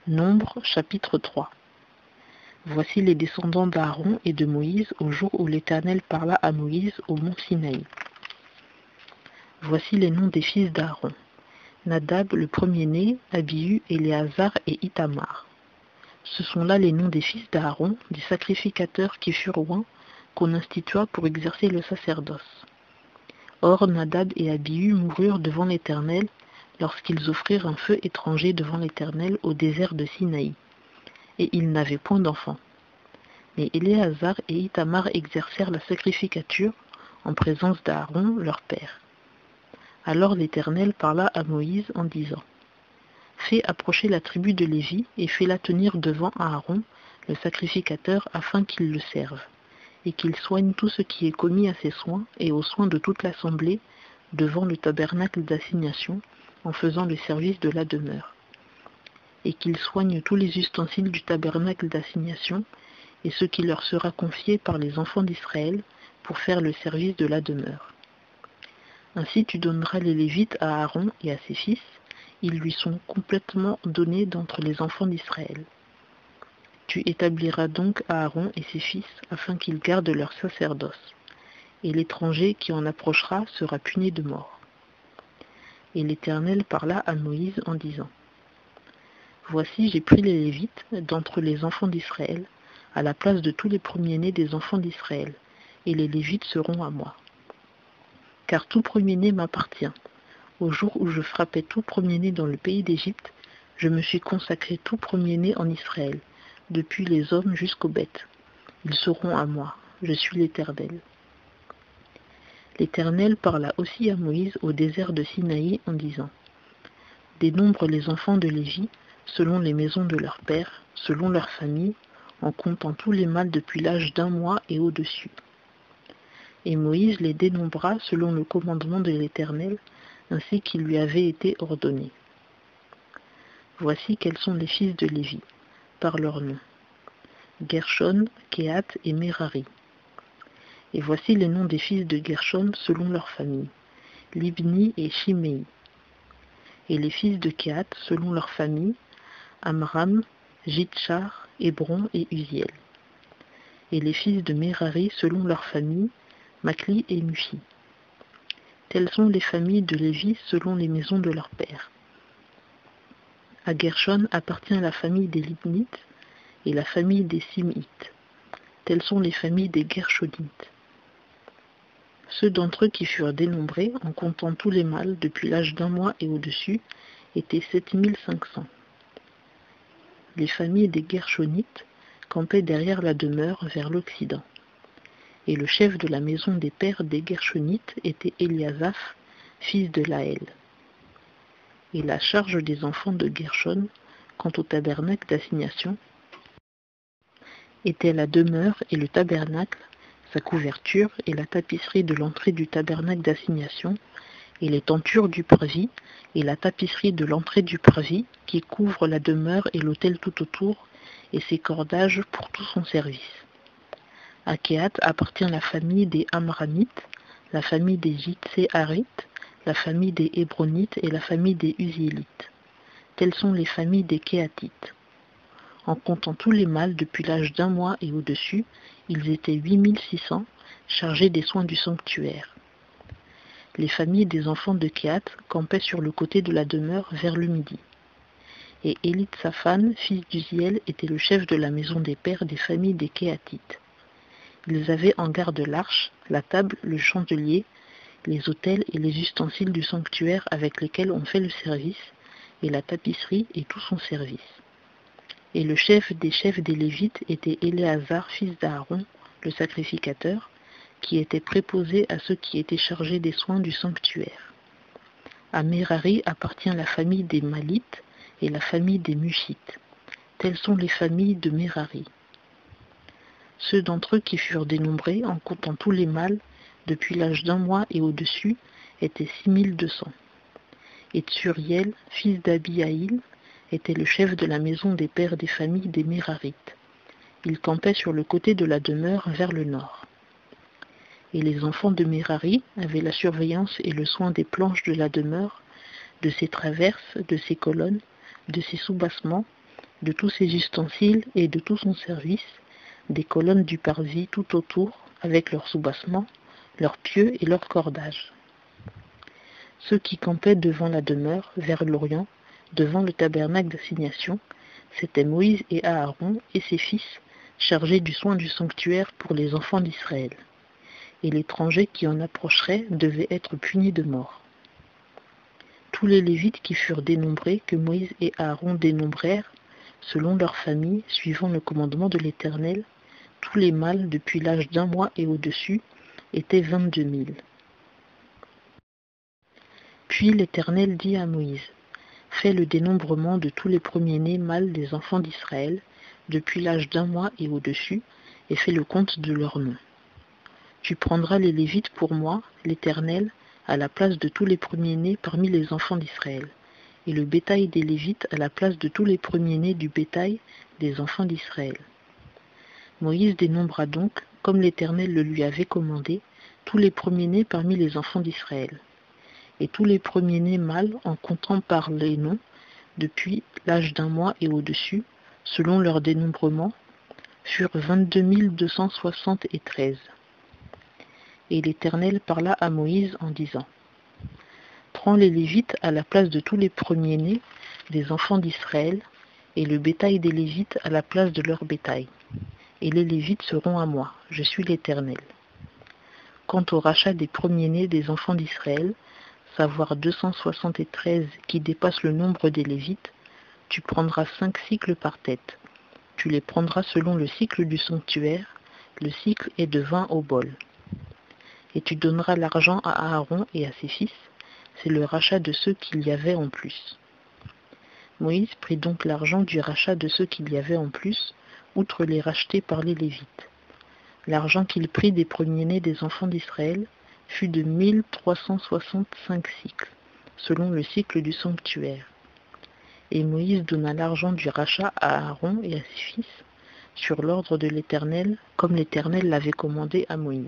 Nombre chapitre 3. Voici les descendants d'Aaron et de Moïse au jour où l'Éternel parla à Moïse au mont Sinaï. Voici les noms des fils d'Aaron. Nadab le premier-né, Abihu, Éléazar et Ithamar. Ce sont là les noms des fils d'Aaron, des sacrificateurs qui furent oints, qu'on institua pour exercer le sacerdoce. Or Nadab et Abihu moururent devant l'Éternel, lorsqu'ils offrirent un feu étranger devant l'Éternel au désert de Sinaï, et ils n'avaient point d'enfants. Mais Éléazar et Ithamar exercèrent la sacrificature en présence d'Aaron, leur père. Alors l'Éternel parla à Moïse en disant : Fais approcher la tribu de Lévi et fais-la tenir devant Aaron, le sacrificateur, afin qu'il le serve, et qu'il soigne tout ce qui est commis à ses soins et aux soins de toute l'assemblée devant le tabernacle d'assignation, en faisant le service de la demeure, et qu'il soigne tous les ustensiles du tabernacle d'assignation et ce qui leur sera confié par les enfants d'Israël pour faire le service de la demeure. Ainsi tu donneras les Lévites à Aaron et à ses fils, ils lui sont complètement donnés d'entre les enfants d'Israël. Tu établiras donc Aaron et ses fils afin qu'ils gardent leur sacerdoce, et l'étranger qui en approchera sera puni de mort. Et l'Éternel parla à Moïse en disant : Voici, j'ai pris les Lévites d'entre les enfants d'Israël, à la place de tous les premiers-nés des enfants d'Israël, et les Lévites seront à moi. Car tout premier-né m'appartient. Au jour où je frappais tout premier-né dans le pays d'Égypte, je me suis consacré tout premier-né en Israël, depuis les hommes jusqu'aux bêtes. Ils seront à moi. Je suis l'Éternel. L'Éternel parla aussi à Moïse au désert de Sinaï en disant : Dénombre les enfants de Lévi, selon les maisons de leurs pères, selon leurs familles, en comptant tous les mâles depuis l'âge d'1 mois et au-dessus. Et Moïse les dénombra selon le commandement de l'Éternel, ainsi qu'il lui avait été ordonné. Voici quels sont les fils de Lévi, par leurs noms : Gershon, Kehath et Merari. Et voici les noms des fils de Gershon selon leurs familles : Libni et Shimei. Et les fils de Kehath selon leurs familles : Amram, Jitchar, Hébron et Uziel. Et les fils de Merari selon leurs familles : Makli et Mushi. Telles sont les familles de Lévi selon les maisons de leurs pères. À Gershon appartient la famille des Libnites et la famille des Simites. Telles sont les familles des Gershonites. Ceux d'entre eux qui furent dénombrés, en comptant tous les mâles depuis l'âge d'1 mois et au-dessus, étaient 7500. Les familles des Gershonites campaient derrière la demeure vers l'Occident. Et le chef de la maison des pères des Gershonites était Éliasaph, fils de Laël. Et la charge des enfants de Gershon, quant au tabernacle d'assignation, était la demeure et le tabernacle, sa couverture et la tapisserie de l'entrée du tabernacle d'assignation, et les tentures du parvis, et la tapisserie de l'entrée du parvis, qui couvre la demeure et l'autel tout autour, et ses cordages pour tout son service. À Kehath appartient la famille des Amramites, la famille des Jitséharites, la famille des Hébronites et la famille des Uziélites. Telles sont les familles des Kehathites. En comptant tous les mâles depuis l'âge d'1 mois et au-dessus, ils étaient 8600, chargés des soins du sanctuaire. Les familles des enfants de Kehath campaient sur le côté de la demeure vers le midi. Et Élitsaphan, fils d'Uziel, était le chef de la maison des pères des familles des Kehathites. Ils avaient en garde l'arche, la table, le chandelier, les autels et les ustensiles du sanctuaire avec lesquels on fait le service, et la tapisserie et tout son service. Et le chef des Lévites était Éléazar, fils d'Aaron, le sacrificateur, qui était préposé à ceux qui étaient chargés des soins du sanctuaire. À Merari appartient la famille des Malites et la famille des Mushites. Telles sont les familles de Merari. Ceux d'entre eux qui furent dénombrés, en comptant tous les mâles, depuis l'âge d'1 mois et au-dessus, étaient 6200. Et Tsuriel, fils d'Abihaïl, était le chef de la maison des pères des familles des Mérarites. Il campait sur le côté de la demeure vers le nord. Et les enfants de Merari avaient la surveillance et le soin des planches de la demeure, de ses traverses, de ses colonnes, de ses soubassements, de tous ses ustensiles et de tout son service, des colonnes du parvis tout autour, avec leurs soubassements, leurs pieux et leurs cordages. Ceux qui campaient devant la demeure, vers l'Orient, devant le tabernacle d'assignation, c'étaient Moïse et Aaron et ses fils, chargés du soin du sanctuaire pour les enfants d'Israël. Et l'étranger qui en approcherait devait être puni de mort. Tous les Lévites qui furent dénombrés, que Moïse et Aaron dénombrèrent, selon leur famille, suivant le commandement de l'Éternel, tous les mâles depuis l'âge d'1 mois et au-dessus étaient 22 000. Puis l'Éternel dit à Moïse, fais le dénombrement de tous les premiers-nés mâles des enfants d'Israël, depuis l'âge d'1 mois et au-dessus, et fais le compte de leurs noms. Tu prendras les Lévites pour moi, l'Éternel, à la place de tous les premiers-nés parmi les enfants d'Israël, et le bétail des Lévites à la place de tous les premiers-nés du bétail des enfants d'Israël. Moïse dénombra donc, comme l'Éternel le lui avait commandé, tous les premiers-nés parmi les enfants d'Israël. Et tous les premiers-nés mâles, en comptant par les noms, depuis l'âge d'1 mois et au-dessus, selon leur dénombrement, furent 22 273. Et l'Éternel parla à Moïse en disant, prends les Lévites à la place de tous les premiers-nés des enfants d'Israël, et le bétail des Lévites à la place de leur bétail. Et les Lévites seront à moi, je suis l'Éternel. Quant au rachat des premiers-nés des enfants d'Israël, savoir 273 qui dépassent le nombre des Lévites, tu prendras 5 cycles par tête. Tu les prendras selon le cycle du sanctuaire, le cycle est de 20 au bol. Et tu donneras l'argent à Aaron et à ses fils, c'est le rachat de ceux qu'il y avait en plus. Moïse prit donc l'argent du rachat de ceux qu'il y avait en plus, outre les rachetés par les Lévites. L'argent qu'il prit des premiers-nés des enfants d'Israël fut de 1365 cycles, selon le cycle du sanctuaire. Et Moïse donna l'argent du rachat à Aaron et à ses fils, sur l'ordre de l'Éternel, comme l'Éternel l'avait commandé à Moïse.